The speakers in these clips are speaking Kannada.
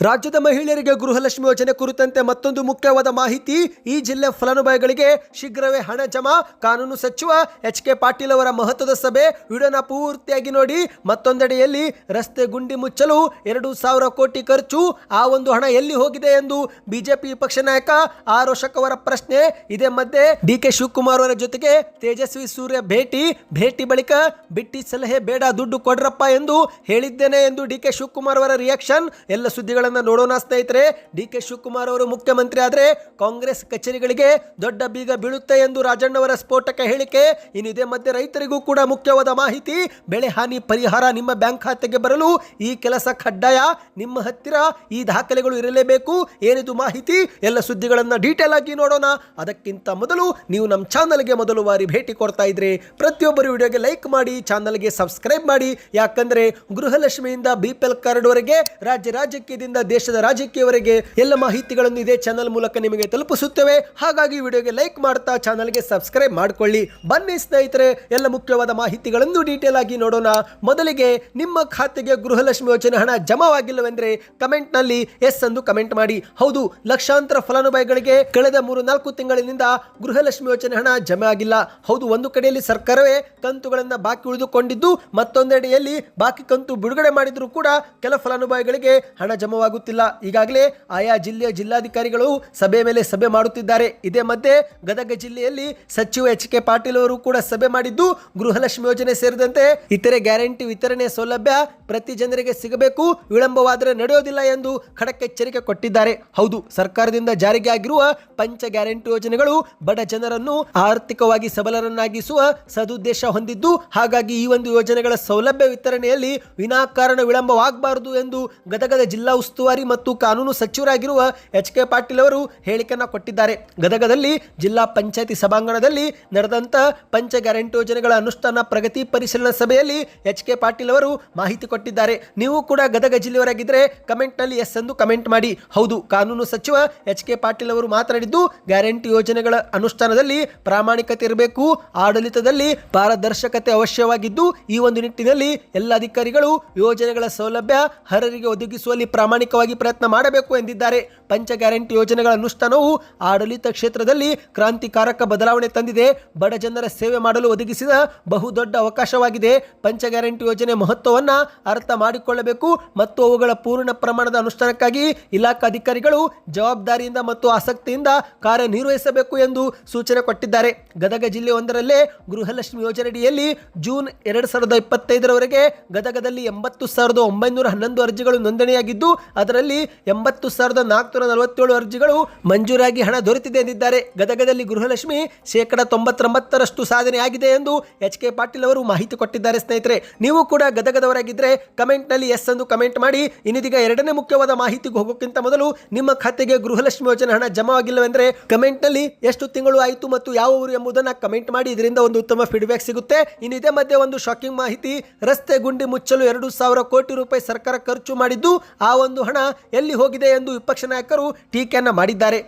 ರಾಜ್ಯದ ಮಹಿಳೆಯರಿಗೆ ಗೃಹಲಕ್ಷ್ಮಿ ಯೋಜನೆ ಕುರಿತಂತೆ ಮತ್ತೊಂದು ಮುಖ್ಯವಾದ ಮಾಹಿತಿ. ಈ ಜಿಲ್ಲೆ ಫಲಾನುಭವಿಗಳಿಗೆ ಶೀಘ್ರವೇ ಹಣ ಜಮಾ. ಕಾನೂನು ಸಚಿವ ಎಚ್.ಕೆ. ಪಾಟೀಲ್ ಅವರ ಮಹತ್ವದ ಸಭೆ. ವಿಡಿಯೋನ ಪೂರ್ತಿಯಾಗಿ ನೋಡಿ. ಮತ್ತೊಂದೆಡೆಯಲ್ಲಿ ರಸ್ತೆ ಗುಂಡಿ ಮುಚ್ಚಲು 2,000 ಕೋಟಿ ಖರ್ಚು. ಆ ಒಂದು ಹಣ ಎಲ್ಲಿ ಹೋಗಿದೆ ಎಂದು ಬಿಜೆಪಿ ವಿಪಕ್ಷ ನಾಯಕ ಆರ್ ಅಶೋಕ್ ಅವರ ಪ್ರಶ್ನೆ. ಇದೇ ಮಧ್ಯೆ ಡಿ.ಕೆ. ಶಿವಕುಮಾರ್ ಅವರ ಜೊತೆಗೆ ತೇಜಸ್ವಿ ಸೂರ್ಯ ಭೇಟಿ ಬಳಿಕ ಬಿಟ್ಟಿ ಸಲಹೆ ಬೇಡ, ದುಡ್ಡು ಕೊಡ್ರಪ್ಪ ಎಂದು ಹೇಳಿದ್ದೇನೆ ಎಂದು ಡಿ.ಕೆ. ಶಿವಕುಮಾರ್ ಅವರ ರಿಯಾಕ್ಷನ್. ಎಲ್ಲ ಸುದ್ದಿಗಳನ್ನು ನೋಡೋಣ ಸ್ನೇಹಿತರೆ. ಡಿ.ಕೆ. ಶಿವಕುಮಾರ್ ಅವರು ಮುಖ್ಯಮಂತ್ರಿ ಆದರೆ ಕಾಂಗ್ರೆಸ್ ಕಚೇರಿಗಳಿಗೆ ದೊಡ್ಡ ಬೀಗ ಬೀಳುತ್ತೆ ಎಂದು ರಾಜಣ್ಣವರ ಸ್ಫೋಟಕ ಹೇಳಿಕೆ. ಇನ್ನು ಇದೇ ಮಧ್ಯೆ ರೈತರಿಗೂ ಕೂಡ ಮುಖ್ಯವಾದ ಮಾಹಿತಿ. ಬೆಳೆ ಹಾನಿ ಪರಿಹಾರ ನಿಮ್ಮ ಬ್ಯಾಂಕ್ ಖಾತೆಗೆ ಬರಲು ಈ ಕೆಲಸ ಕಡ್ಡಾಯ. ನಿಮ್ಮ ಹತ್ತಿರ ಈ ದಾಖಲೆಗಳು ಇರಲೇಬೇಕು. ಏನಿದು ಮಾಹಿತಿ? ಎಲ್ಲ ಸುದ್ದಿಗಳನ್ನು ಡೀಟೇಲ್ ಆಗಿ ನೋಡೋಣ. ಅದಕ್ಕಿಂತ ಮೊದಲು ನೀವು ನಮ್ಮ ಚಾನಲ್ಗೆ ಮೊದಲು ಬಾರಿ ಭೇಟಿ ಕೊಡ್ತಾ ಇದ್ರೆ ಪ್ರತಿಯೊಬ್ಬರು ವಿಡಿಯೋಗೆ ಲೈಕ್ ಮಾಡಿ, ಚಾನಲ್ಗೆ ಸಬ್ಸ್ಕ್ರೈಬ್ ಮಾಡಿ. ಯಾಕಂದ್ರೆ ಗೃಹಲಕ್ಷ್ಮಿಯಿಂದ BPL ಕಾರ್ಡ್ ವರೆಗೆ ರಾಜ್ಯದಿಂದ ದೇಶದ ರಾಜಕೀಯವರೆಗೆ ಎಲ್ಲ ಮಾಹಿತಿಗಳನ್ನು ಇದೇ ಚಾನಲ್ ಮೂಲಕ ನಿಮಗೆ ತಲುಪಿಸುತ್ತೇವೆ. ಹಾಗಾಗಿ ವಿಡಿಯೋಗೆ ಲೈಕ್ ಮಾಡ್ತಾ ಚಾನಲ್ಗೆ ಸಬ್ಸ್ಕ್ರೈಬ್ ಮಾಡಿಕೊಳ್ಳಿ. ಬನ್ನಿ ಸ್ನೇಹಿತರೆ, ಎಲ್ಲ ಮುಖ್ಯವಾದ ಮಾಹಿತಿಗಳನ್ನು ಡೀಟೇಲ್ ಆಗಿ ನೋಡೋಣ. ಮೊದಲಿಗೆ ನಿಮ್ಮ ಖಾತೆಗೆ ಗೃಹಲಕ್ಷ್ಮಿ ಯೋಜನೆ ಹಣ ಜಮಾವಾಗಿಲ್ಲವೆಂದರೆ ಕಮೆಂಟ್ ನಲ್ಲಿ ಎಸ್ ಎಂದು ಕಮೆಂಟ್ ಮಾಡಿ. ಹೌದು, ಲಕ್ಷಾಂತರ ಫಲಾನುಭವಿಗಳಿಗೆ ಕಳೆದ 3-4 ತಿಂಗಳಿನಿಂದ ಗೃಹಲಕ್ಷ್ಮಿ ಯೋಜನೆ ಹಣ ಜಮೆ ಆಗಿಲ್ಲ. ಹೌದು, ಒಂದು ಕಡೆಯಲ್ಲಿ ಸರ್ಕಾರವೇ ಕಂತುಗಳನ್ನು ಬಾಕಿ ಉಳಿದುಕೊಂಡಿದ್ದು, ಮತ್ತೊಂದೆಡೆಯಲ್ಲಿ ಬಾಕಿ ಕಂತು ಬಿಡುಗಡೆ ಮಾಡಿದ್ರು ಕೂಡ ಕೆಲ ಫಲಾನುಭವಿಗಳಿಗೆ ಹಣ ಜಮವಾಗುತ್ತಿಲ್ಲ. ಈಗಾಗಲೇ ಆಯಾ ಜಿಲ್ಲೆಯ ಜಿಲ್ಲಾಧಿಕಾರಿಗಳು ಸಭೆ ಮೇಲೆ ಸಭೆ ಮಾಡುತ್ತಿದ್ದಾರೆ. ಇದೇ ಮಧ್ಯೆ ಗದಗ ಜಿಲ್ಲೆಯಲ್ಲಿ ಸಚಿವ ಎಚ್.ಕೆ. ಪಾಟೀಲ್ ಅವರು ಕೂಡ ಸಭೆ ಮಾಡಿದ್ದು, ಗೃಹಲಕ್ಷ್ಮಿ ಯೋಜನೆ ಸೇರಿದಂತೆ ಇತರೆ ಗ್ಯಾರಂಟಿ ವಿತರಣೆ ಸೌಲಭ್ಯ ಪ್ರತಿ ಜನರಿಗೆ ಸಿಗಬೇಕು, ವಿಳಂಬವಾದರೆ ನಡೆಯೋದಿಲ್ಲ ಎಂದು ಖಡಕ್ ಎಚ್ಚರಿಕೆ ಕೊಟ್ಟಿದ್ದಾರೆ. ಹೌದು, ಸರ್ಕಾರದಿಂದ ಜಾರಿಗೆ ಆಗಿರುವ ಪಂಚ ಗ್ಯಾರಂಟಿ ಯೋಜನೆಗಳು ಬಡ ಜನರನ್ನು ಆರ್ಥಿಕವಾಗಿ ಸಬಲರನ್ನಾಗಿಸುವ ಸದುದ್ದೇಶ ಹೊಂದಿದ್ದು, ಹಾಗಾಗಿ ಈ ಒಂದು ಯೋಜನೆಗಳ ಸೌಲಭ್ಯ ವಿತರಣೆಯಲ್ಲಿ ವಿನಾಕಾರಣ ವಿಳಂಬವಾಗಬಾರದು ಎಂದು ಗದಗದ ಜಿಲ್ಲಾ ಉಸ್ತುವಾರಿ ಮತ್ತು ಕಾನೂನು ಸಚಿವರಾಗಿರುವ ಎಚ್.ಕೆ. ಪಾಟೀಲ್ ಅವರು ಹೇಳಿಕೆಯನ್ನು ಕೊಟ್ಟಿದ್ದಾರೆ. ಗದಗದಲ್ಲಿ ಜಿಲ್ಲಾ ಪಂಚಾಯತಿ ಸಭಾಂಗಣದಲ್ಲಿ ನಡೆದಂತ ಪಂಚ ಗ್ಯಾರಂಟಿ ಯೋಜನೆಗಳ ಅನುಷ್ಠಾನ ಪ್ರಗತಿ ಪರಿಶೀಲನಾ ಸಭೆಯಲ್ಲಿ ಎಚ್.ಕೆ. ಪಾಟೀಲ್ ಅವರು ಮಾಹಿತಿ ಕೊಟ್ಟಿದ್ದಾರೆ. ನೀವು ಕೂಡ ಗದಗ ಜಿಲ್ಲೆಯವರಾಗಿದ್ದರೆ ಕಮೆಂಟ್ ನಲ್ಲಿ ಎಸ್ ಎಂದು ಕಮೆಂಟ್ ಮಾಡಿ. ಹೌದು, ಕಾನೂನು ಸಚಿವ ಎಚ್.ಕೆ. ಪಾಟೀಲ್ ಅವರು ಮಾತನಾಡಿದ್ದು, ಗ್ಯಾರಂಟಿ ಯೋಜನೆಗಳ ಅನುಷ್ಠಾನದಲ್ಲಿ ಪ್ರಾಮಾಣಿಕತೆ ಇರಬೇಕು, ಆಡಳಿತದಲ್ಲಿ ಪಾರದರ್ಶಕತೆ ಅವಶ್ಯವಾಗಿದ್ದು, ಈ ಒಂದು ನಿಟ್ಟಿನಲ್ಲಿ ಎಲ್ಲ ಅಧಿಕಾರಿಗಳು ಯೋಜನೆಗಳ ಸೌಲಭ್ಯ ಅರ್ಹರಿಗೆ ಒದಗಿಸುವಲ್ಲಿ ಪ್ರಾಮಾಣಿಕವಾಗಿ ಪ್ರಯತ್ನ ಮಾಡಬೇಕು ಎಂದಿದ್ದಾರೆ. ಪಂಚ ಗ್ಯಾರಂಟಿ ಯೋಜನೆಗಳ ಅನುಷ್ಠಾನವು ಆಡಳಿತ ಕ್ಷೇತ್ರದಲ್ಲಿ ಕ್ರಾಂತಿಕಾರಕ ಬದಲಾವಣೆ ತಂದಿದೆ. ಬಡ ಜನರ ಸೇವೆ ಮಾಡಲು ಒದಗಿಸಿದ ಬಹುದೊಡ್ಡ ಅವಕಾಶವಾಗಿದೆ. ಪಂಚ ಗ್ಯಾರಂಟಿ ಯೋಜನೆ ಮಹತ್ವವನ್ನು ಅರ್ಥ ಮಾಡಿಕೊಳ್ಳಬೇಕು ಮತ್ತು ಅವುಗಳ ಪೂರ್ಣ ಪ್ರಮಾಣದ ಅನುಷ್ಠಾನಕ್ಕಾಗಿ ಇಲಾಖಾ ಅಧಿಕಾರಿಗಳು ಜವಾಬ್ದಾರಿಯಿಂದ ಮತ್ತು ಆಸಕ್ತಿಯಿಂದ ಕಾರ್ಯನಿರ್ವಹಿಸಬೇಕು ಎಂದು ಸೂಚನೆ ಕೊಟ್ಟಿದ್ದಾರೆ. ಗದಗ ಜಿಲ್ಲೆ ಒಂದರಲ್ಲೇ ಗೃಹಲಕ್ಷ್ಮಿ ಯೋಜನೆಯಡಿಯಲ್ಲಿ ಜೂನ್ 2025 ಗದಗದಲ್ಲಿ 80,911 ಅರ್ಜಿಗಳು ನೋಂದಣಿಯಾಗಿದ್ದು, ಅದರಲ್ಲಿ 80,447 ಅರ್ಜಿಗಳು ಮಂಜೂರಾಗಿ ಹಣ ದೊರೆತಿದೆ ಎಂದಿದ್ದಾರೆ. ಗದಗದಲ್ಲಿ ಗೃಹಲಕ್ಷ್ಮಿ 99% ಸಾಧನೆ ಆಗಿದೆ ಎಂದು ಎಚ್.ಕೆ. ಪಾಟೀಲ್ ಅವರು ಮಾಹಿತಿ ಕೊಟ್ಟಿದ್ದಾರೆ. ಸ್ನೇಹಿತರೆ, ನೀವು ಕೂಡ ಗದಗದವರಾಗಿದ್ದರೆ ಕಮೆಂಟ್ ನಲ್ಲಿ ಎಸ್ ಎಂದು ಕಮೆಂಟ್ ಮಾಡಿ. ಇನ್ನಿದೀಗ ಎರಡನೇ ಮುಖ್ಯವಾದ ಮಾಹಿತಿಗೆ ಹೋಗೋಕ್ಕಿಂತ ಮೊದಲು ನಿಮ್ಮ ಖಾತೆಗೆ ಗೃಹಲಕ್ಷ್ಮಿ ಯೋಜನೆ ಹಣ ಜಮಾವಾಗಿಲ್ಲವೆಂದರೆ ಕಮೆಂಟ್ ನಲ್ಲಿ ಎಷ್ಟು ತಿಂಗಳು ಆಯಿತು ಮತ್ತು ಯಾವ ಊರು ಎಂಬುದನ್ನು ಕಮೆಂಟ್ ಮಾಡಿ. ಇದರಿಂದ ಒಂದು ಉತ್ತಮ ಫೀಡ್ಬ್ಯಾಕ್ ಸಿಗುತ್ತೆ. ಇನ್ನು ಇದೇ ಮಧ್ಯೆ ಒಂದು ಶಾಕಿಂಗ್ ಮಾಹಿತಿ. ರಸ್ತೆ ಗುಂಡಿ ಮುಚ್ಚಲು 2,000 ಕೋಟಿ ರೂಪಾಯಿ ಸರ್ಕಾರ ಖರ್ಚು ಮಾಡಿದ್ದು, ಆ ಒಂದು ಹಣ ಎಲ್ಲಿ ಹೋಗಿದೆ ಎಂದು ವಿಪಕ್ಷ ನಾಯಕರು ಟೀಕೆಯನ್ನ ಮಾಡಿದ್ದಾರೆ.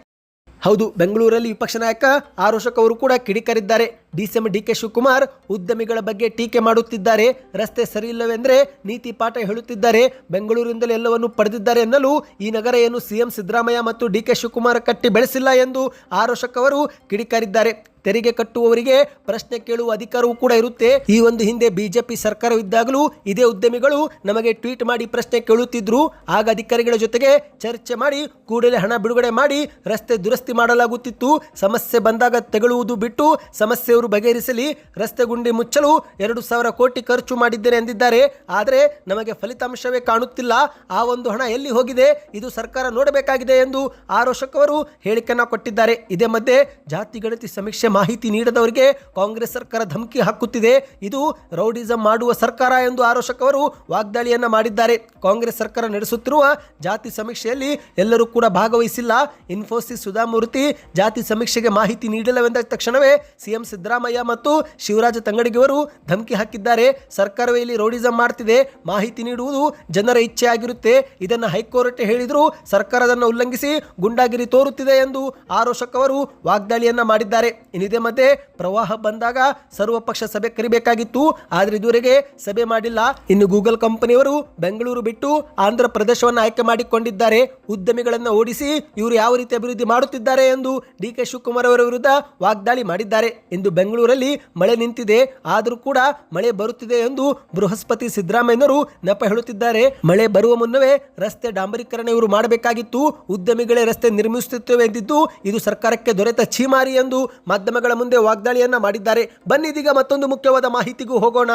ಹೌದು, ಬೆಂಗಳೂರಲ್ಲಿ ವಿಪಕ್ಷ ನಾಯಕ ಆರ್ ಅಶೋಕ್ ಅವರು ಕೂಡ ಕಿಡಿಕಾರಿದ್ದಾರೆ. ಡಿ.ಸಿ.ಎಂ. ಡಿ.ಕೆ. ಶಿವಕುಮಾರ್ ಉದ್ಯಮಿಗಳ ಬಗ್ಗೆ ಟೀಕೆ ಮಾಡುತ್ತಿದ್ದಾರೆ. ರಸ್ತೆ ಸರಿಯಿಲ್ಲವೆಂದರೆ ನೀತಿ ಪಾಠ ಹೇಳುತ್ತಿದ್ದಾರೆ. ಬೆಂಗಳೂರಿನಿಂದಲೇ ಎಲ್ಲವನ್ನು ಪಡೆದಿದ್ದಾರೆ ಎನ್ನಲು ಈ ನಗರ ಏನು ಸಿಎಂ ಸಿದ್ದರಾಮಯ್ಯ ಮತ್ತು ಡಿ.ಕೆ. ಶಿವಕುಮಾರ್ ಕಟ್ಟಿ ಬೆಳೆಸಿಲ್ಲ ಎಂದು ಆರ್ ಅಶೋಕ್ ಅವರು ಕಿಡಿಕಾರಿದ್ದಾರೆ. ತೆರಿಗೆ ಕಟ್ಟುವವರಿಗೆ ಪ್ರಶ್ನೆ ಕೇಳುವ ಅಧಿಕಾರವೂ ಕೂಡ ಇರುತ್ತೆ. ಈ ಒಂದು ಹಿಂದೆ ಬಿಜೆಪಿ ಸರ್ಕಾರವಿದ್ದಾಗಲೂ ಇದೇ ಉದ್ಯಮಿಗಳು ನಮಗೆ ಟ್ವೀಟ್ ಮಾಡಿ ಪ್ರಶ್ನೆ ಕೇಳುತ್ತಿದ್ರು. ಆಗ ಅಧಿಕಾರಿಗಳ ಜೊತೆಗೆ ಚರ್ಚೆ ಮಾಡಿ ಕೂಡಲೇ ಹಣ ಬಿಡುಗಡೆ ಮಾಡಿ ರಸ್ತೆ ದುರಸ್ತಿ ಮಾಡಲಾಗುತ್ತಿತ್ತು. ಸಮಸ್ಯೆ ಬಂದಾಗ ತೆಗಳುವುದು ಬಿಟ್ಟು ಸಮಸ್ಯೆಯವರು ಬಗೆಹರಿಸಲಿ. ರಸ್ತೆ ಗುಂಡಿ ಮುಚ್ಚಲು 2,000 ಕೋಟಿ ಖರ್ಚು ಮಾಡಿದ್ದೇನೆ ಎಂದಿದ್ದಾರೆ. ಆದರೆ ನಮಗೆ ಫಲಿತಾಂಶವೇ ಕಾಣುತ್ತಿಲ್ಲ. ಆ ಒಂದು ಹಣ ಎಲ್ಲಿ ಹೋಗಿದೆ, ಇದು ಸರ್ಕಾರ ನೋಡಬೇಕಾಗಿದೆ ಎಂದು ಆರ್ ಅಶೋಕ್ ಅವರು ಹೇಳಿಕೆಯನ್ನು ಕೊಟ್ಟಿದ್ದಾರೆ. ಇದೇ ಮಧ್ಯೆ ಜಾತಿ ಗಣತಿ ಸಮೀಕ್ಷೆ ಮಾಹಿತಿ ನೀಡದವರಿಗೆ ಕಾಂಗ್ರೆಸ್ ಸರ್ಕಾರ ಧಮಕಿ ಹಾಕುತ್ತಿದೆ. ಇದು ರೌಡಿಸಂ ಮಾಡುವ ಸರ್ಕಾರ ಎಂದು ಆರ್ ಅಶೋಕ್ ಅವರು ವಾಗ್ದಾಳಿಯನ್ನ ಮಾಡಿದ್ದಾರೆ. ಕಾಂಗ್ರೆಸ್ ಸರ್ಕಾರ ನಡೆಸುತ್ತಿರುವ ಜಾತಿ ಸಮೀಕ್ಷೆಯಲ್ಲಿ ಎಲ್ಲರೂ ಕೂಡ ಭಾಗವಹಿಸಿಲ್ಲ. ಇನ್ಫೋಸಿಸ್ ಸುಧಾಮೂರ್ತಿ ಜಾತಿ ಸಮೀಕ್ಷೆಗೆ ಮಾಹಿತಿ ನೀಡಲವೆಂದ ತಕ್ಷಣವೇ ಸಿಎಂ ಸಿದ್ದರಾಮಯ್ಯ ಮತ್ತು ಶಿವರಾಜ ತಂಗಡಗಿಯವರು ಧಮಕಿ ಹಾಕಿದ್ದಾರೆ. ಸರ್ಕಾರವೇ ಇಲ್ಲಿ ರೌಡಿಸಂ ಮಾಡ್ತಿದೆ, ಮಾಹಿತಿ ನೀಡುವುದು ಜನರ ಇಚ್ಛೆ ಆಗಿರುತ್ತೆ. ಇದನ್ನು ಹೈಕೋರ್ಟ್ ಹೇಳಿದರೂ ಸರ್ಕಾರದನ್ನು ಉಲ್ಲಂಘಿಸಿ ಗುಂಡಾಗಿರಿ ತೋರುತ್ತಿದೆ ಎಂದು ಆರ್ ಅಶೋಕ್ ಅವರು ವಾಗ್ದಾಳಿಯನ್ನ ಮಾಡಿದ್ದಾರೆ. ಇದೇ ಮಧ್ಯೆ ಪ್ರವಾಹ ಬಂದಾಗ ಸರ್ವಪಕ್ಷ ಸಭೆ ಕರಿಬೇಕಾಗಿತ್ತು, ಆದ್ರೆ ಇದುವರೆಗೆ ಸಭೆ ಮಾಡಿಲ್ಲ. ಇನ್ನು ಗೂಗಲ್ ಕಂಪನಿಯವರು ಬೆಂಗಳೂರು ಬಿಟ್ಟು ಆಂಧ್ರ ಪ್ರದೇಶವನ್ನು ಆಯ್ಕೆ ಮಾಡಿಕೊಂಡಿದ್ದಾರೆ. ಉದ್ಯಮಿಗಳನ್ನು ಓಡಿಸಿ ಇವರು ಯಾವ ರೀತಿ ಅಭಿವೃದ್ಧಿ ಮಾಡುತ್ತಿದ್ದಾರೆ ಎಂದು DK ಶಿವಕುಮಾರ್ ಅವರ ವಿರುದ್ಧ ವಾಗ್ದಾಳಿ ಮಾಡಿದ್ದಾರೆ. ಇಂದು ಬೆಂಗಳೂರಲ್ಲಿ ಮಳೆ ನಿಂತಿದೆ, ಆದರೂ ಕೂಡ ಮಳೆ ಬರುತ್ತಿದೆ ಎಂದು ಬೃಹಸ್ಪತಿ ಸಿದ್ದರಾಮಯ್ಯನವರು ನೆಪ ಹೇಳುತ್ತಿದ್ದಾರೆ. ಮಳೆ ಬರುವ ಮುನ್ನವೇ ರಸ್ತೆ ಡಾಂಬರೀಕರಣ ಇವರು ಮಾಡಬೇಕಾಗಿತ್ತು, ಉದ್ಯಮಿಗಳೇ ರಸ್ತೆ ನಿರ್ಮಿಸುತ್ತೇವೆ ಎಂದಿದ್ದು ಇದು ಸರ್ಕಾರಕ್ಕೆ ದೊರೆತ ಛೀಮಾರಿ ಎಂದು ಮಾಧ್ಯಮಗಳ ಮುಂದೆ ವಾಗ್ದಾಳಿಯನ್ನ ಮಾಡಿದ್ದಾರೆ. ಬನ್ನಿ ಇದೀಗ ಮತ್ತೊಂದು ಮುಖ್ಯವಾದ ಮಾಹಿತಿಗೂ ಹೋಗೋಣ.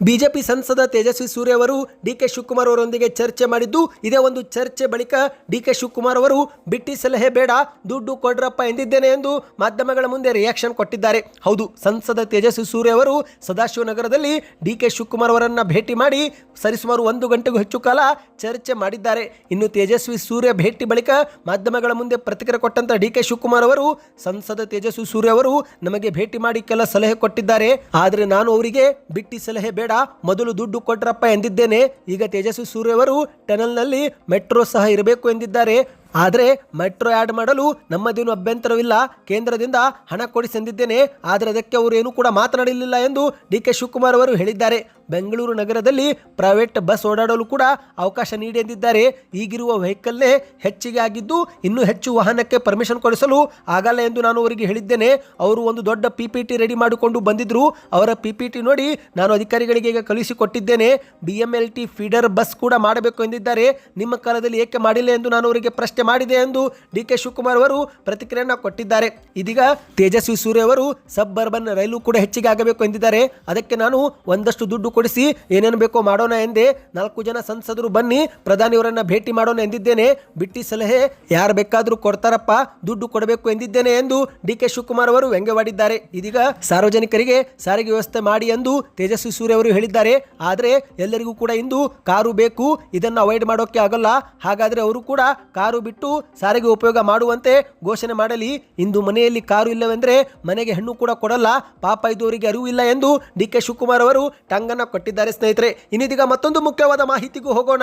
ಬಿಜೆಪಿ ಸಂಸದ ತೇಜಸ್ವಿ ಸೂರ್ಯ ಅವರು DK ಶಿವಕುಮಾರ್ ಅವರೊಂದಿಗೆ ಚರ್ಚೆ ಮಾಡಿದ್ದು, ಇದೇ ಒಂದು ಚರ್ಚೆ ಬಳಿಕ DK ಶಿವಕುಮಾರ್ ಅವರು ಬಿಟ್ಟಿ ಸಲಹೆ ಬೇಡ, ದುಡ್ಡು ಕೊಡ್ರಪ್ಪ ಎಂದಿದ್ದೇನೆ ಎಂದು ಮಾಧ್ಯಮಗಳ ಮುಂದೆ ರಿಯಾಕ್ಷನ್ ಕೊಟ್ಟಿದ್ದಾರೆ. ಹೌದು, ಸಂಸದ ತೇಜಸ್ವಿ ಸೂರ್ಯ ಅವರು ಸದಾಶಿವನಗರದಲ್ಲಿ DK ಶಿವಕುಮಾರ್ ಅವರನ್ನ ಭೇಟಿ ಮಾಡಿ ಸರಿಸುಮಾರು 1 ಗಂಟೆಗೂ ಹೆಚ್ಚು ಕಾಲ ಚರ್ಚೆ ಮಾಡಿದ್ದಾರೆ. ಇನ್ನು ತೇಜಸ್ವಿ ಸೂರ್ಯ ಭೇಟಿ ಬಳಿಕ ಮಾಧ್ಯಮಗಳ ಮುಂದೆ ಪ್ರತಿಕ್ರಿಯೆ ಕೊಟ್ಟಂತ DK ಶಿವಕುಮಾರ್ ಅವರು, ಸಂಸದ ತೇಜಸ್ವಿ ಸೂರ್ಯ ಅವರು ನಮಗೆ ಭೇಟಿ ಮಾಡಿ ಕೆಲ ಸಲಹೆ ಕೊಟ್ಟಿದ್ದಾರೆ, ಆದರೆ ನಾನು ಅವರಿಗೆ ಬಿಟ್ಟಿ ಸಲಹೆ ಬೇಡ, ಮೊದಲು ದುಡ್ಡು ಕೊಟ್ರಪ್ಪ ಎಂದಿದ್ದೇನೆ. ಈಗ ತೇಜಸ್ವಿ ಸೂರ್ಯ ಅವರು ಟನಲ್ನಲ್ಲಿ ಮೆಟ್ರೋ ಸಹ ಇರಬೇಕು ಎಂದಿದ್ದಾರೆ. ಆದರೆ ಮೆಟ್ರೋ ಆ್ಯಡ್ ಮಾಡಲು ನಮ್ಮದೇನು ಅಭ್ಯಂತರವಿಲ್ಲ, ಕೇಂದ್ರದಿಂದ ಹಣ ಕೊಡಿಸಿ ಎಂದಿದ್ದೇನೆ, ಆದರೆ ಅದಕ್ಕೆ ಅವರು ಏನೂ ಕೂಡ ಮಾತನಾಡಲಿಲ್ಲ ಎಂದು DK ಶಿವಕುಮಾರ್ ಅವರು ಹೇಳಿದ್ದಾರೆ. ಬೆಂಗಳೂರು ನಗರದಲ್ಲಿ ಪ್ರೈವೇಟ್ ಬಸ್ ಓಡಾಡಲು ಕೂಡ ಅವಕಾಶ ನೀಡಿ ಎಂದಿದ್ದಾರೆ. ಈಗಿರುವ ವೆಹಿಕಲ್ನೇ ಹೆಚ್ಚಿಗೆ ಆಗಿದ್ದು ಇನ್ನೂ ಹೆಚ್ಚು ವಾಹನಕ್ಕೆ ಪರ್ಮಿಷನ್ ಕೊಡಿಸಲು ಆಗಲ್ಲ ಎಂದು ನಾನು ಅವರಿಗೆ ಹೇಳಿದ್ದೇನೆ. ಅವರು ಒಂದು ದೊಡ್ಡ PPT ರೆಡಿ ಮಾಡಿಕೊಂಡು ಬಂದಿದ್ರು, ಅವರ PPT ನೋಡಿ ನಾನು ಅಧಿಕಾರಿಗಳಿಗೆ ಈಗ ಕಳುಹಿಸಿಕೊಟ್ಟಿದ್ದೇನೆ. BMLT ಫೀಡರ್ ಬಸ್ ಕೂಡ ಮಾಡಬೇಕು ಎಂದಿದ್ದಾರೆ. ನಿಮ್ಮ ಕಾಲದಲ್ಲಿ ಏಕೆ ಮಾಡಿಲ್ಲ ಎಂದು ನಾನು ಅವರಿಗೆ ಪ್ರಶ್ನೆ ಮಾಡಿದೆ ಎಂದು DK ಶಿವಕುಮಾರ್ ಅವರು ಪ್ರತಿಕ್ರಿಯೆಯನ್ನು ಕೊಟ್ಟಿದ್ದಾರೆ. ಇದೀಗ ತೇಜಸ್ವಿ ಸೂರ್ಯ ಅವರು ಸಬ್ ಅರ್ಬನ್ ರೈಲು ಕೂಡ ಹೆಚ್ಚಿಗೆ ಆಗಬೇಕು ಎಂದಿದ್ದಾರೆ. ಅದಕ್ಕೆ ನಾನು ಒಂದಷ್ಟು ದುಡ್ಡು ಕೊಡಿಸಿ ಏನೇನು ಬೇಕೋ ಮಾಡೋಣ ಎಂದೇ. 4 ಜನ ಸಂಸದರು ಬನ್ನಿ ಪ್ರಧಾನಿಯವರನ್ನ ಭೇಟಿ ಮಾಡೋಣ ಎಂದಿದ್ದೇನೆ. ಬಿಟ್ಟಿ ಸಲಹೆ ಯಾರು ಬೇಕಾದರೂ ಕೊಡ್ತಾರಪ್ಪ, ದುಡ್ಡು ಕೊಡಬೇಕು ಎಂದಿದ್ದೇನೆ ಎಂದು DK ಶಿವಕುಮಾರ್ ಅವರು ವ್ಯಂಗ್ಯವಾಡಿದ್ದಾರೆ. ಇದೀಗ ಸಾರ್ವಜನಿಕರಿಗೆ ಸಾರಿಗೆ ವ್ಯವಸ್ಥೆ ಮಾಡಿ ಎಂದು ತೇಜಸ್ವಿ ಸೂರ್ಯ ಅವರು ಹೇಳಿದ್ದಾರೆ. ಆದರೆ ಎಲ್ಲರಿಗೂ ಕೂಡ ಇಂದು ಕಾರು ಬೇಕು, ಇದನ್ನು ಅವಾಯ್ಡ್ ಮಾಡೋಕೆ ಆಗಲ್ಲ. ಹಾಗಾದ್ರೆ ಅವರು ಕೂಡ ಕಾರು ಬಿಟ್ಟು ಸಾರಿಗೆ ಉಪಯೋಗ ಮಾಡುವಂತೆ ಘೋಷಣೆ ಮಾಡಲಿ. ಇಂದು ಮನೆಯಲ್ಲಿ ಕಾರು ಇಲ್ಲವೆಂದ್ರೆ ಮನೆಗೆ ಹೆಣ್ಣು ಕೂಡ ಕೊಡಲ್ಲ, ಪಾಪ ಇದುವರಿಗೆ ಅರಿವು ಇಲ್ಲ ಎಂದು DK ಶಿವಕುಮಾರ್ ಅವರು ಟಂಗನ್ನ ಕೊಟ್ಟಿದ್ದಾರೆ. ಸ್ನೇಹಿತರೆ, ಇನ್ನಿದೀಗ ಮತ್ತೊಂದು ಮುಖ್ಯವಾದ ಮಾಹಿತಿಗೂ ಹೋಗೋಣ.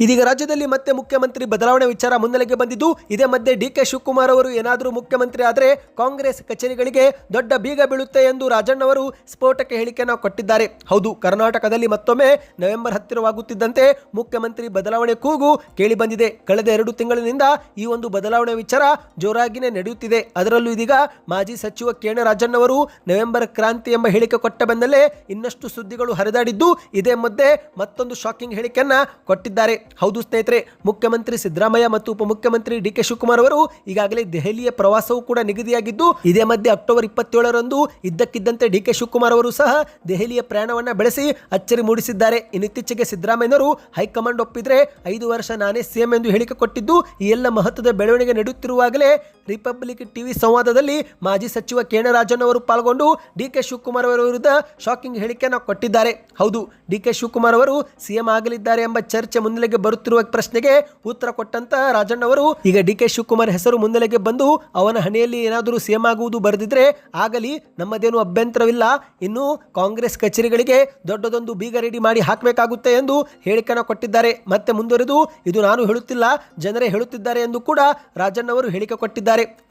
ಇದೀಗ ರಾಜ್ಯದಲ್ಲಿ ಮತ್ತೆ ಮುಖ್ಯಮಂತ್ರಿ ಬದಲಾವಣೆ ವಿಚಾರ ಮುನ್ನೆಲೆಗೆ ಬಂದಿದ್ದು, ಇದೇ ಮಧ್ಯೆ DK ಶಿವಕುಮಾರ್ ಅವರು ಏನಾದರೂ ಮುಖ್ಯಮಂತ್ರಿ ಆದರೆ ಕಾಂಗ್ರೆಸ್ ಕಚೇರಿಗಳಿಗೆ ದೊಡ್ಡ ಬೀಗ ಬೀಳುತ್ತೆ ಎಂದು ರಾಜಣ್ಣವರು ಸ್ಫೋಟಕ ಹೇಳಿಕೆಯನ್ನು ಕೊಟ್ಟಿದ್ದಾರೆ. ಹೌದು, ಕರ್ನಾಟಕದಲ್ಲಿ ಮತ್ತೊಮ್ಮೆ ನವೆಂಬರ್ ಹತ್ತಿರವಾಗುತ್ತಿದ್ದಂತೆ ಮುಖ್ಯಮಂತ್ರಿ ಬದಲಾವಣೆ ಕೂಗು ಕೇಳಿ ಬಂದಿದೆ. ಕಳೆದ 2 ತಿಂಗಳಿನಿಂದ ಈ ಒಂದು ಬದಲಾವಣೆ ವಿಚಾರ ಜೋರಾಗಿನೇ ನಡೆಯುತ್ತಿದೆ. ಅದರಲ್ಲೂ ಇದೀಗ ಮಾಜಿ ಸಚಿವ KN ರಾಜಣ್ಣವರು ನವೆಂಬರ್ ಕ್ರಾಂತಿ ಎಂಬ ಹೇಳಿಕೆ ಕೊಟ್ಟ ಬೆನ್ನಲ್ಲೇ ಇನ್ನಷ್ಟು ಸುದ್ದಿಗಳು ಹರಿದಾಡಿದ್ದು, ಇದೇ ಮಧ್ಯೆ ಮತ್ತೊಂದು ಶಾಕಿಂಗ್ ಹೇಳಿಕೆಯನ್ನ ಕೊಟ್ಟಿದ್ದಾರೆ. ಹೌದು ಸ್ನೇಹಿತರೆ, ಮುಖ್ಯಮಂತ್ರಿ ಸಿದ್ದರಾಮಯ್ಯ ಮತ್ತು ಉಪಮುಖ್ಯಮಂತ್ರಿ DK ಶಿವಕುಮಾರ್ ಅವರು ಈಗಾಗಲೇ ದೆಹಲಿಯ ಪ್ರವಾಸವು ಕೂಡ ನಿಗದಿಯಾಗಿದ್ದು, ಇದೇ ಮಧ್ಯೆ ಅಕ್ಟೋಬರ್ 27ರಂದು ಇದ್ದಕ್ಕಿದ್ದಂತೆ DK ಶಿವಕುಮಾರ್ ಅವರು ಸಹ ದೆಹಲಿಯ ಪ್ರಯಾಣವನ್ನ ಬೆಳೆಸಿ ಅಚ್ಚರಿ ಮೂಡಿಸಿದ್ದಾರೆ. ಇತ್ತೀಚೆಗೆ ಸಿದ್ದರಾಮಯ್ಯನವರು ಹೈಕಮಾಂಡ್ ಒಪ್ಪಿದ್ರೆ 5 ವರ್ಷ ನಾನೇ CM ಎಂದು ಹೇಳಿಕೆ ಕೊಟ್ಟಿದ್ದು, ಈ ಎಲ್ಲ ಮಹತ್ವದ ಬೆಳವಣಿಗೆ ನಡೆಯುತ್ತಿರುವಾಗಲೇ ರಿಪಬ್ಲಿಕ್ ಟಿವಿ ಸಂವಾದದಲ್ಲಿ ಮಾಜಿ ಸಚಿವ KN ರಾಜಣ್ಣವರು ಪಾಲ್ಗೊಂಡು DK ಶಿವಕುಮಾರ್ ಅವರ ವಿರುದ್ಧ ಶಾಕಿಂಗ್ ಹೇಳಿಕೆಯನ್ನು ಕೊಟ್ಟಿದ್ದಾರೆ. ಹೌದು, DK ಶಿವಕುಮಾರ್ ಅವರು CM ಆಗಲಿದ್ದಾರೆ ಎಂಬ ಚರ್ಚೆ ಮುನ್ನೆಲೆಗೆ ಬರುತ್ತಿರುವ ಪ್ರಶ್ನೆಗೆ ಉತ್ತರ ಕೊಟ್ಟಂತ ರಾಜಣ್ಣವರು ಈಗ DK ಶಿವಕುಮಾರ್ ಹೆಸರು ಮುನ್ನೆಲೆಗೆ ಬಂದು ಅವನ ಹಣೆಯಲ್ಲಿ ಏನಾದರೂ CM ಆಗುವುದು ಬರೆದಿದ್ರೆ ಆಗಲಿ, ನಮ್ಮದೇನು ಅಭ್ಯಂತರವಿಲ್ಲ. ಇನ್ನು ಕಾಂಗ್ರೆಸ್ ಕಚೇರಿಗಳಿಗೆ ದೊಡ್ಡದೊಂದು ಬೀಗ ರೆಡಿ ಮಾಡಿ ಹಾಕಬೇಕಾಗುತ್ತೆ ಎಂದು ಹೇಳಿಕೆಯನ್ನು ಕೊಟ್ಟಿದ್ದಾರೆ. ಮತ್ತೆ ಮುಂದುವರೆದು, ಇದು ನಾನು ಹೇಳುತ್ತಿಲ್ಲ, ಜನರೇ ಹೇಳುತ್ತಿದ್ದಾರೆ ಎಂದು ಕೂಡ ರಾಜಣ್ಣವರು ಹೇಳಿಕೆ ಕೊಟ್ಟಿದ್ದಾರೆ.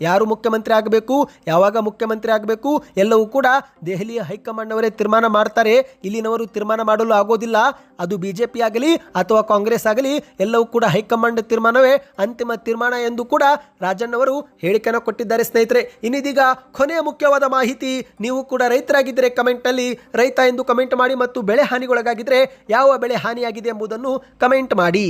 ಯಾರು ಮುಖ್ಯಮಂತ್ರಿ ಆಗಬೇಕು, ಯಾವಾಗ ಮುಖ್ಯಮಂತ್ರಿ ಆಗಬೇಕು ಎಲ್ಲವೂ ಕೂಡ ದೆಹಲಿಯ ಹೈಕಮಾಂಡ್ ಅವರೇ ತೀರ್ಮಾನ ಮಾಡ್ತಾರೆ. ಇಲ್ಲಿನವರು ತೀರ್ಮಾನ ಮಾಡಲು ಆಗೋದಿಲ್ಲ. ಅದು ಬಿಜೆಪಿ ಆಗಲಿ ಅಥವಾ ಕಾಂಗ್ರೆಸ್ ಆಗಲಿ ಎಲ್ಲವೂ ಕೂಡ ಹೈಕಮಾಂಡ್ ತೀರ್ಮಾನವೇ ಅಂತಿಮ ತೀರ್ಮಾನ ಎಂದು ಕೂಡ ರಾಜಣ್ಣವರು ಹೇಳಿಕೆಯನ್ನು ಕೊಟ್ಟಿದ್ದಾರೆ. ಸ್ನೇಹಿತರೆ, ಇನ್ನಿದೀಗ ಕೊನೆಯ ಮುಖ್ಯವಾದ ಮಾಹಿತಿ. ನೀವು ಕೂಡ ರೈತರಾಗಿದ್ದರೆ ಕಮೆಂಟ್ನಲ್ಲಿ ರೈತ ಎಂದು ಕಮೆಂಟ್ ಮಾಡಿ ಮತ್ತು ಬೆಳೆ ಹಾನಿಗೊಳಗಾಗಿದ್ದರೆ ಯಾವ ಬೆಳೆ ಹಾನಿಯಾಗಿದೆ ಎಂಬುದನ್ನು ಕಮೆಂಟ್ ಮಾಡಿ.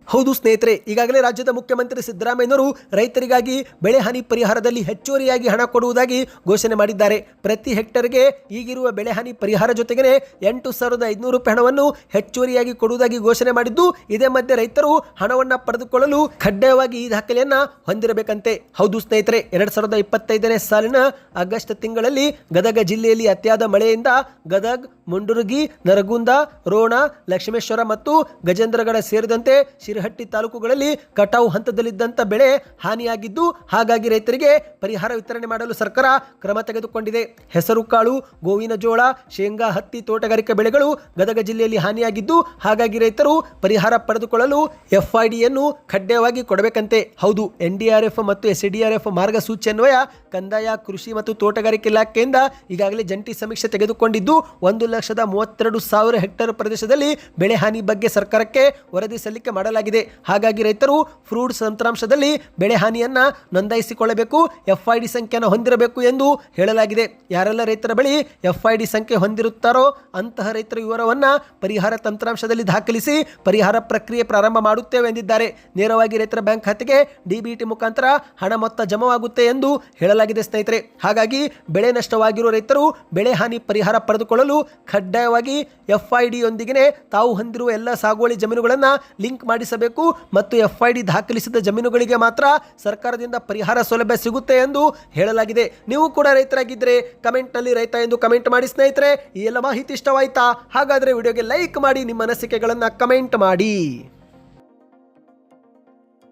ಹೌದು ಸ್ನೇಹಿತರೆ, ಈಗಾಗಲೇ ರಾಜ್ಯದ ಮುಖ್ಯಮಂತ್ರಿ ಸಿದ್ದರಾಮಯ್ಯನವರು ರೈತರಿಗಾಗಿ ಬೆಳೆ ಹಾನಿ ಪರಿಹಾರದಲ್ಲಿ ಹೆಚ್ಚುವರಿಯಾಗಿ ಹಣ ಕೊಡುವುದಾಗಿ ಘೋಷಣೆ ಮಾಡಿದ್ದಾರೆ. ಪ್ರತಿ ಹೆಕ್ಟರ್ಗೆ ಈಗಿರುವ ಬೆಳೆ ಹಾನಿ ಪರಿಹಾರ ಜೊತೆಗೆ 8,500 ರೂಪಾಯಿ ಹಣವನ್ನು ಹೆಚ್ಚುವರಿಯಾಗಿ ಕೊಡುವುದಾಗಿ ಘೋಷಣೆ ಮಾಡಿದ್ದು, ಇದೇ ಮಧ್ಯೆ ರೈತರು ಹಣವನ್ನು ಪಡೆದುಕೊಳ್ಳಲು ಕಡ್ಡಾಯವಾಗಿ ಈ ದಾಖಲೆಯನ್ನ ಹೊಂದಿರಬೇಕಂತೆ. ಹೌದು ಸ್ನೇಹಿತರೆ, 2025ನೇ ಸಾಲಿನ ಆಗಸ್ಟ್ ತಿಂಗಳಲ್ಲಿ ಗದಗ ಜಿಲ್ಲೆಯಲ್ಲಿ ಅತಿಯಾದ ಮಳೆಯಿಂದ ಗದಗ್, ಮುಂಡರಗಿ, ನರಗುಂದ, ರೋಣ, ಲಕ್ಷ್ಮೇಶ್ವರ ಮತ್ತು ಗಜೇಂದ್ರಗಡ ಸೇರಿದಂತೆ ಹಿರಹಟ್ಟಿ ತಾಲೂಕುಗಳಲ್ಲಿ ಕಟಾವು ಹಂತದಲ್ಲಿದ್ದಂಥ ಬೆಳೆ ಹಾನಿಯಾಗಿದ್ದು, ಹಾಗಾಗಿ ರೈತರಿಗೆ ಪರಿಹಾರ ವಿತರಣೆ ಮಾಡಲು ಸರ್ಕಾರ ಕ್ರಮ ತೆಗೆದುಕೊಂಡಿದೆ. ಹೆಸರು ಕಾಳು, ಗೋವಿನ ಜೋಳ, ಶೇಂಗಾ, ಹತ್ತಿ, ತೋಟಗಾರಿಕೆ ಬೆಳೆಗಳು ಗದಗ ಜಿಲ್ಲೆಯಲ್ಲಿ ಹಾನಿಯಾಗಿದ್ದು, ಹಾಗಾಗಿ ರೈತರು ಪರಿಹಾರ ಪಡೆದುಕೊಳ್ಳಲು FIDಯನ್ನು ಕಡ್ಡಾಯವಾಗಿ ಕೊಡಬೇಕಂತೆ. ಹೌದು, NDRF ಮತ್ತು SDRF ಮಾರ್ಗಸೂಚಿ ಅನ್ವಯ ಕಂದಾಯ, ಕೃಷಿ ಮತ್ತು ತೋಟಗಾರಿಕೆ ಇಲಾಖೆಯಿಂದ ಈಗಾಗಲೇ ಜಂಟಿ ಸಮೀಕ್ಷೆ ತೆಗೆದುಕೊಂಡಿದ್ದು 1,32,000 ಹೆಕ್ಟೇರ್ ಪ್ರದೇಶದಲ್ಲಿ ಬೆಳೆ ಹಾನಿ ಬಗ್ಗೆ ಸರ್ಕಾರಕ್ಕೆ ವರದಿ ಸಲ್ಲಿಕೆ ಮಾಡಲಾಗಿದೆ. ಹಾಗಾಗಿ ರೈತರು ಫ್ರೂಟ್ಸ್ ತಂತ್ರಾಂಶದಲ್ಲಿ ಬೆಳೆ ಹಾನಿಯನ್ನ ನೋಂದಾಯಿಸಿಕೊಳ್ಳಬೇಕು, FID ಸಂಖ್ಯೆಯನ್ನು ಹೊಂದಿರಬೇಕು ಎಂದು ಹೇಳಲಾಗಿದೆ. ಯಾರೆಲ್ಲ ರೈತರ ಬಳಿ FID ಸಂಖ್ಯೆ ಹೊಂದಿರುತ್ತಾರೋ ಅಂತಹ ರೈತರ ವಿವರವನ್ನು ಪರಿಹಾರ ತಂತ್ರಾಂಶದಲ್ಲಿ ದಾಖಲಿಸಿ ಪರಿಹಾರ ಪ್ರಕ್ರಿಯೆ ಪ್ರಾರಂಭ ಮಾಡುತ್ತೇವೆ ಎಂದಿದ್ದಾರೆ. ನೇರವಾಗಿ ರೈತರ ಬ್ಯಾಂಕ್ ಖಾತೆಗೆ DBT ಮುಖಾಂತರ ಹಣ ಮೊತ್ತ ಜಮಾವಾಗುತ್ತೆ ಎಂದು ಹೇಳಲಾಗಿದೆ ಸ್ನೇಹಿತರೆ. ಹಾಗಾಗಿ ಬೆಳೆ ನಷ್ಟವಾಗಿರುವ ರೈತರು ಬೆಳೆ ಹಾನಿ ಪರಿಹಾರ ಪಡೆದುಕೊಳ್ಳಲು ಕಡ್ಡಾಯವಾಗಿ FID ಯೊಂದಿಗೆ ತಾವು ಹೊಂದಿರುವ ಎಲ್ಲ ಸಾಗುವಳಿ ಜಮೀನುಗಳನ್ನು ಲಿಂಕ್ ಮಾಡಿಸಬೇಕು ಮತ್ತು FID ದಾಖಲಿಸಿದ ಜಮೀನುಗಳಿಗೆ ಮಾತ್ರ ಸರ್ಕಾರದಿಂದ ಪರಿಹಾರ ಸೌಲಭ್ಯ ಸಿಗುತ್ತೆ ಎಂದು ಹೇಳಲಾಗಿದೆ. ನೀವು ಕೂಡ ರೈತರಾಗಿದ್ದರೆ ಕಮೆಂಟ್ನಲ್ಲಿ ರೈತ ಎಂದು ಕಮೆಂಟ್ ಮಾಡಿ ಸ್ನೇಹಿತರೆ. ಈ ಎಲ್ಲ ಮಾಹಿತಿ ಇಷ್ಟವಾಯ್ತಾ? ಹಾಗಾದರೆ ವಿಡಿಯೋಗೆ ಲೈಕ್ ಮಾಡಿ, ನಿಮ್ಮ ಅನಿಸಿಕೆಗಳನ್ನು ಕಮೆಂಟ್ ಮಾಡಿ.